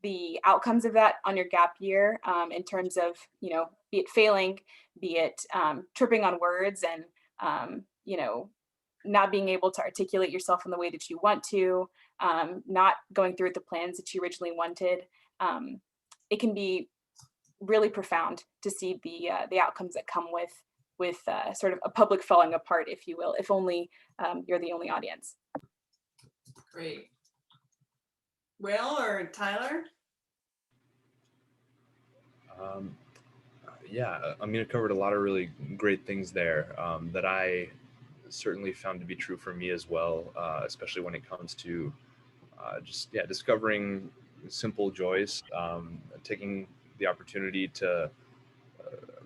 the outcomes of that on your gap year, in terms of, be it failing, be it tripping on words, and, not being able to articulate yourself in the way that you want to, not going through the plans that you originally wanted, it can be really profound to see the outcomes that come with sort of a public falling apart, if you will, if only you're the only audience. Great. Will or Tyler? Yeah, I mean, it covered a lot of really great things there that I certainly found to be true for me as well, especially when it comes to discovering simple joys, taking the opportunity to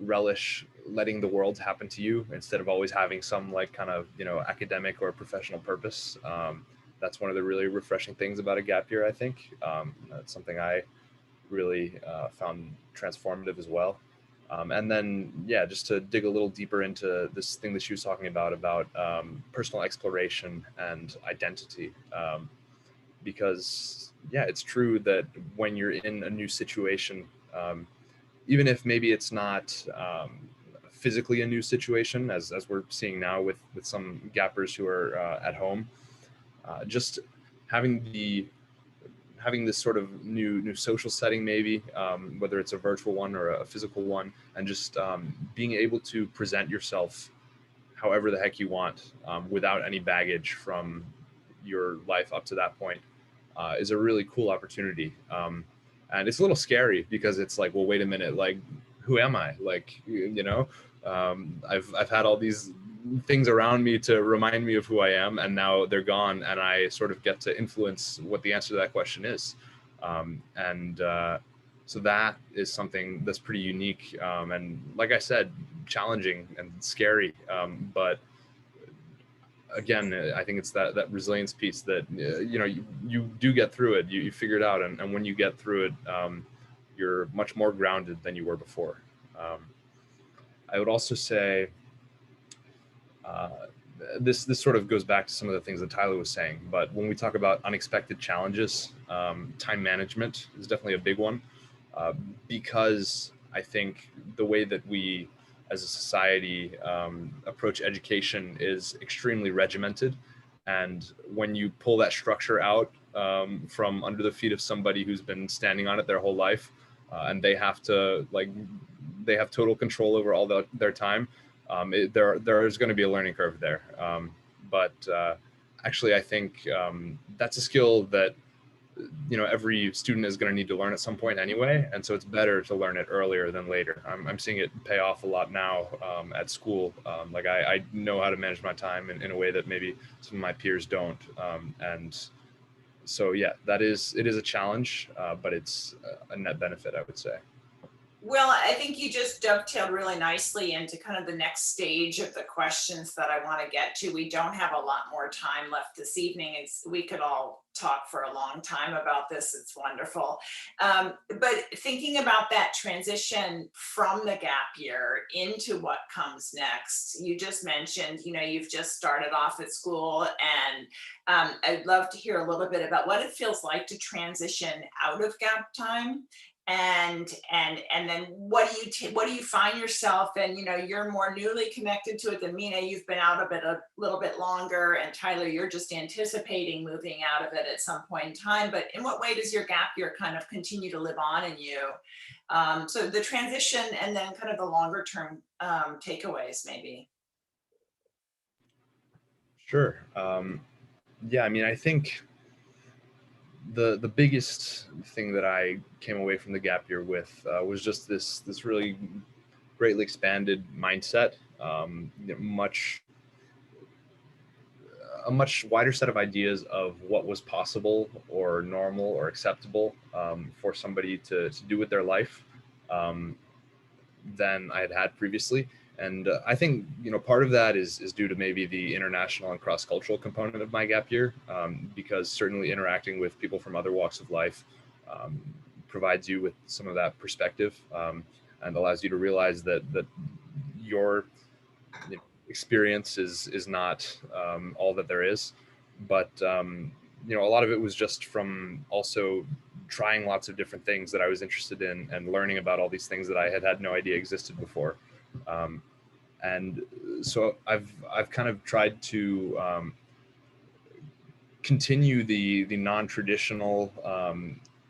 relish letting the world happen to you instead of always having some like kind of academic or professional purpose. That's one of the really refreshing things about a gap year, I think. That's something I really found transformative as well. And then, just to dig a little deeper into this thing that she was talking about personal exploration and identity. Because, it's true that when you're in a new situation, even if maybe it's not physically a new situation, as we're seeing now with some gappers who are at home, just having this sort of new social setting, maybe whether it's a virtual one or a physical one, and just being able to present yourself however the heck you want, without any baggage from your life up to that point, is a really cool opportunity. And it's a little scary because it's like, well, wait a minute, like, who am I? Like, I've had all these things around me to remind me of who I am, and now they're gone, and I sort of get to influence what the answer to that question is. So that is something that's pretty unique, and like I said, challenging and scary. But again, I think it's that resilience piece that you do get through it. You figure it out, and when you get through it, you're much more grounded than you were before. I would also say this sort of goes back to some of the things that Tyler was saying, but when we talk about unexpected challenges, time management is definitely a big one, because I think the way that we as a society approach education is extremely regimented. And when you pull that structure out from under the feet of somebody who's been standing on it their whole life, and they have total control over all their time, there's going to be a learning curve there. But actually, I think that's a skill that every student is going to need to learn at some point anyway, and so it's better to learn it earlier than later. I'm seeing it pay off a lot now at school. Like I know how to manage my time in a way that maybe some of my peers don't, and So yeah, it is a challenge, but it's a net benefit, I would say. Well, I think you just dovetailed really nicely into kind of the next stage of the questions that I want to get to. We don't have a lot more time left this evening. We could all talk for a long time about this. It's wonderful. But thinking about that transition from the gap year into what comes next, you just mentioned, you've just started off at school, and I'd love to hear a little bit about what it feels like to transition out of gap time, and then what do you find yourself, and you're more newly connected to it than Mina. You've been out of it a little bit longer, and Tyler, you're just anticipating moving out of it at some point in time. But in what way does your gap year kind of continue to live on in you? So the transition, and then kind of the longer term takeaways maybe. Sure. Yeah, I mean, I think the biggest thing that I came away from the gap year with was just this really greatly expanded mindset, a much wider set of ideas of what was possible or normal or acceptable for somebody to do with their life than I had had previously. And I think, part of that is due to maybe the international and cross-cultural component of my gap year, because certainly interacting with people from other walks of life provides you with some of that perspective, and allows you to realize that your experience is not all that there is. But a lot of it was just from also trying lots of different things that I was interested in, and learning about all these things that I had no idea existed before. And so I've kind of tried to continue the non-traditional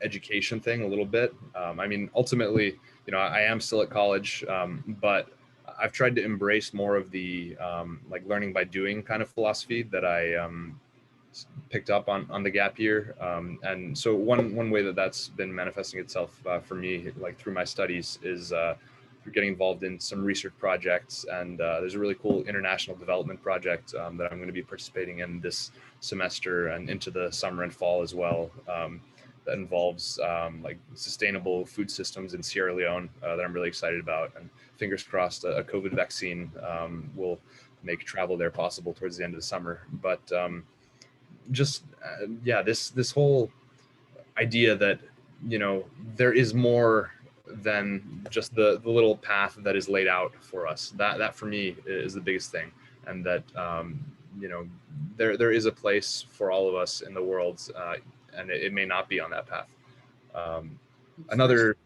education thing a little bit. I mean, ultimately, I am still at college, but I've tried to embrace more of the like learning by doing kind of philosophy that I picked up on the gap year. And so one way that's been manifesting itself for me, like through my studies, is through getting involved in some research projects. And there's a really cool international development project that I'm going to be participating in this semester and into the summer and fall as well. That involves like sustainable food systems in Sierra Leone that I'm really excited about. And fingers crossed, a COVID vaccine will make travel there possible towards the end of the summer. But yeah, this whole idea that there is more than just the little path that is laid out for us. That for me is the biggest thing, and that there is a place for all of us in the world, and it may not be on that path. Another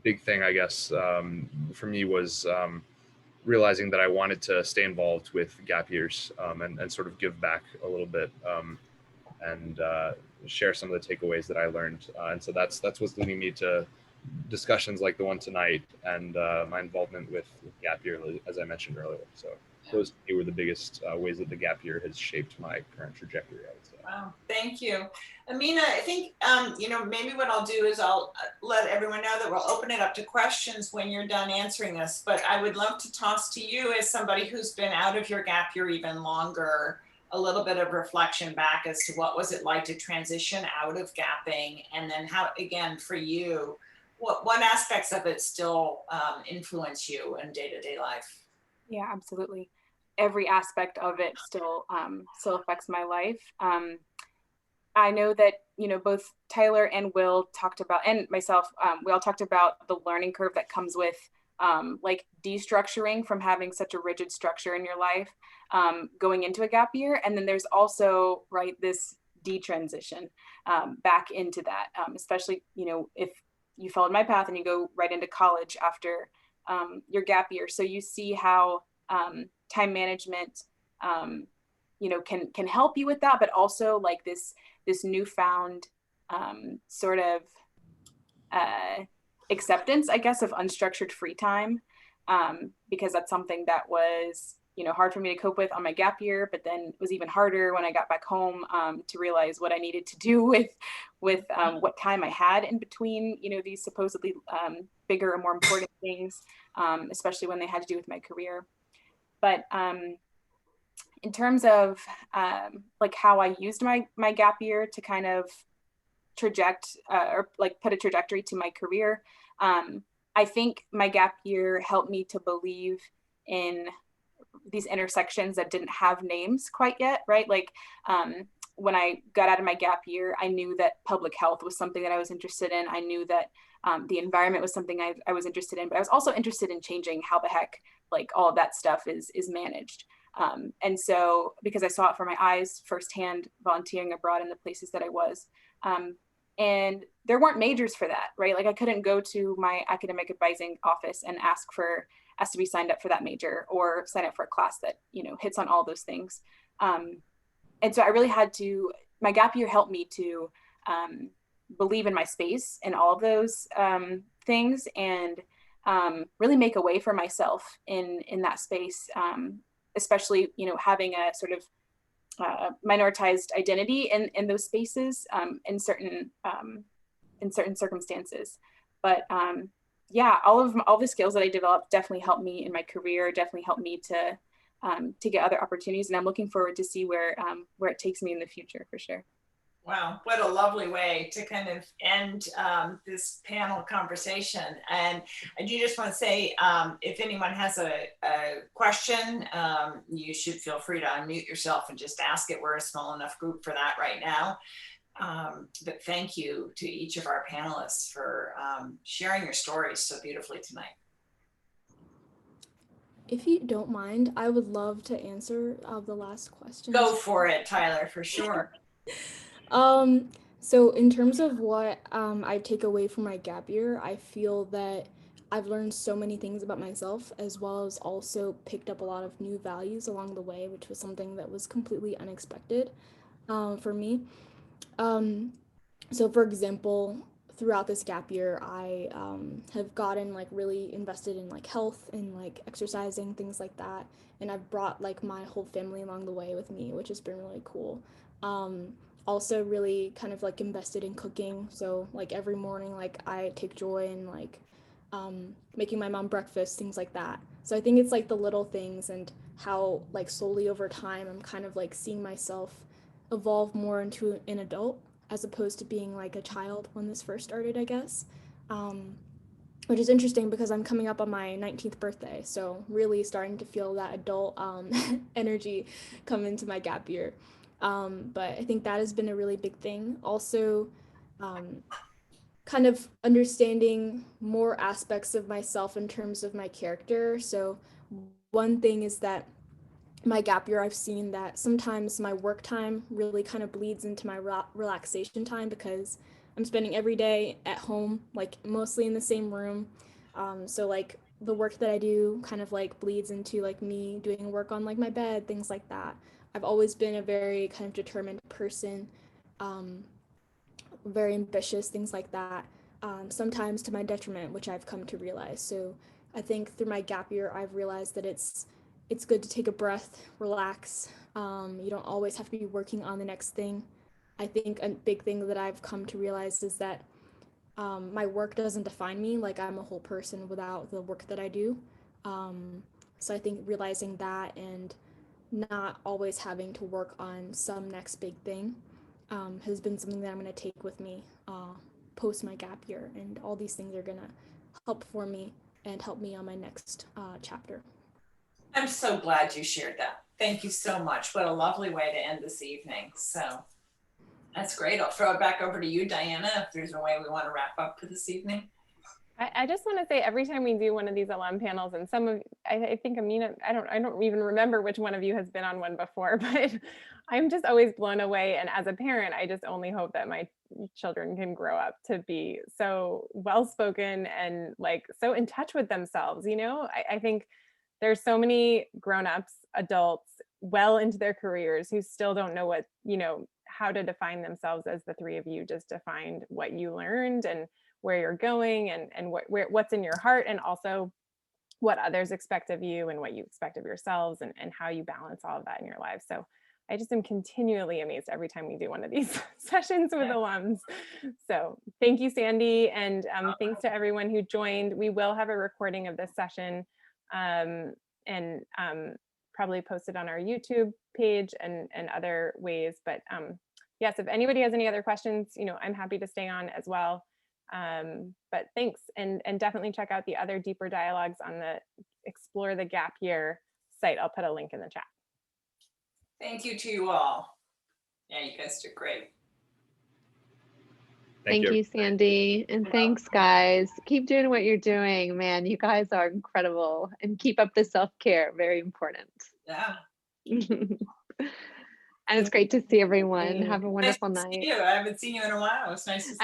big thing, I guess, for me was realizing that I wanted to stay involved with gap years, and sort of give back a little bit, and share some of the takeaways that I learned. And so that's what's leading me to discussions like the one tonight, and my involvement with gap year, as I mentioned earlier. So those were the biggest ways that the gap year has shaped my current trajectory, I would say. Wow, thank you. Amina, I think, maybe what I'll do is I'll let everyone know that we'll open it up to questions when you're done answering this, but I would love to toss to you, as somebody who's been out of your gap year even longer, a little bit of reflection back as to what was it like to transition out of gapping, and then how, again, for you, what aspects of it still influence you in day-to-day life? Yeah, absolutely. Every aspect of it still affects my life. I know that, both Tyler and Will talked about, and myself, we all talked about the learning curve that comes with like destructuring from having such a rigid structure in your life, going into a gap year. And then there's also, right, this detransition back into that, especially, if you followed my path and you go right into college after your gap year. So you see how time management, can help you with that, but also like this newfound sort of acceptance, I guess, of unstructured free time, because that's something that was, hard for me to cope with on my gap year, but then it was even harder when I got back home to realize what I needed to do with what time I had in between, these supposedly bigger and more important things, especially when they had to do with my career. But in terms of like how I used my gap year to kind of or like put a trajectory to my career. I think my gap year helped me to believe in these intersections that didn't have names quite yet, right? Like when I got out of my gap year, I knew that public health was something that I was interested in. I knew that the environment was something I was interested in, but I was also interested in changing how the heck like all of that stuff is managed. And so because I saw it for my eyes firsthand, volunteering abroad in the places that I was, and there weren't majors for that, right? Like I couldn't go to my academic advising office and ask to be signed up for that major or sign up for a class that, you know, hits on all those things. And so I really had to, my gap year helped me to believe in my space and all of those things, and really make a way for myself in that space, especially, you know, having a sort of minoritized identity in those spaces in certain circumstances. But yeah, all the skills that I developed definitely helped me in my career, definitely helped me to get other opportunities. And I'm looking forward to see where it takes me in the future for sure. Wow, what a lovely way to kind of end this panel conversation. And I do just want to say, if anyone has a question, you should feel free to unmute yourself and just ask it. We're a small enough group for that right now. But thank you to each of our panelists for sharing your stories so beautifully tonight. If you don't mind, I would love to answer the last question. Go for it, Tyler, for sure. So in terms of what I take away from my gap year, I feel that I've learned so many things about myself, as well as also picked up a lot of new values along the way, which was something that was completely unexpected for me. So for example, throughout this gap year, I have gotten like really invested in like health and like exercising, things like that. And I've brought like my whole family along the way with me, which has been really cool. Also really kind of like invested in cooking. So like every morning, like I take joy in like making my mom breakfast, things like that. So I think it's like the little things and how like slowly over time, I'm kind of like seeing myself evolve more into an adult as opposed to being like a child when this first started, I guess. Which is interesting because I'm coming up on my 19th birthday. So really starting to feel that adult energy come into my gap year. But I think that has been a really big thing. Also, kind of understanding more aspects of myself in terms of my character. So one thing is that my gap year, I've seen that sometimes my work time really kind of bleeds into my relaxation time because I'm spending every day at home, like mostly in the same room. So like the work that I do kind of like bleeds into like me doing work on like my bed, things like that. I've always been a very kind of determined person, very ambitious, things like that. Sometimes to my detriment, which I've come to realize. So I think through my gap year, I've realized that it's good to take a breath, relax. You don't always have to be working on the next thing. I think a big thing that I've come to realize is that my work doesn't define me. Like I'm a whole person without the work that I do. So I think realizing that and not always having to work on some next big thing has been something that I'm going to take with me post my gap year. And all these things are going to help for me and help me on my next chapter. I'm so glad you shared that. Thank you so much. What a lovely way to end this evening. So that's great. I'll throw it back over to you, Diana, if there's a way we want to wrap up for this evening. I just want to say every time we do one of these alum panels, and some of, I think Amina, I don't even remember which one of you has been on one before, but I'm just always blown away. And as a parent, I just only hope that my children can grow up to be so well-spoken and like so in touch with themselves. You know, I think there's so many grown-ups, adults, well into their careers who still don't know what, you know, how to define themselves as the three of you just defined what you learned and where you're going and what's in your heart, and also what others expect of you and what you expect of yourselves, and how you balance all of that in your lives. So I just am continually amazed every time we do one of these sessions with alums. So thank you, Sandy. And thanks to everyone who joined. We will have a recording of this session and probably posted on our YouTube page and other ways. But yes, if anybody has any other questions, I'm happy to stay on as well. But thanks, and definitely check out the other deeper dialogues on the Explore the Gap Year site. I'll put a link in the chat. Thank you to you all. Yeah, you guys did great. Thank you, Sandy. And thanks, guys. Keep doing what you're doing, man. You guys are incredible. And keep up the self-care. Very important. Yeah. And it's great to see everyone. Have a wonderful Nice to night. see you. I haven't seen you in a while. It's nice to see you.